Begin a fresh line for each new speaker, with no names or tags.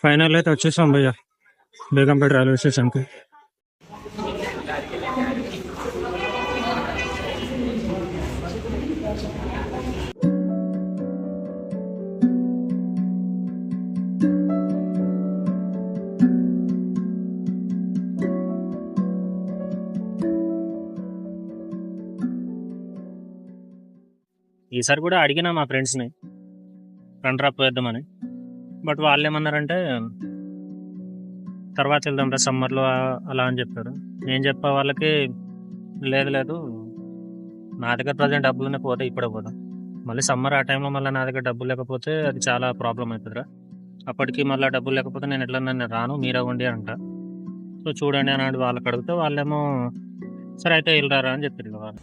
Final అయితే వచ్చేసాం భయ్య బేగంపేట రైల్వే స్టేషన్కి. ఈసారి కూడా అడిగినా మా ఫ్రెండ్స్ని రన్ డ్రాప్ వేద్దామని, బట్ వాళ్ళు ఏమన్నారంటే తర్వాత వెళ్దాం రా సమ్మర్లో అలా అని చెప్పారు. నేను చెప్పే వాళ్ళకి లేదు లేదు నా దగ్గర ప్రజెంట్ డబ్బులునే పోతే ఇప్పుడే పోదాం, మళ్ళీ సమ్మర్ ఆ టైంలో మళ్ళీ నా దగ్గర డబ్బులు లేకపోతే అది చాలా ప్రాబ్లం అవుతుందిరా, అప్పటికి మళ్ళీ డబ్బులు లేకపోతే నేను ఎట్లా నన్ను రాను మీరే ఉండి అంట. సో చూడండి అని వాళ్ళకి అడిగితే వాళ్ళేమో సరే అయితే వెళ్ళరారా అని చెప్పారు వాళ్ళు.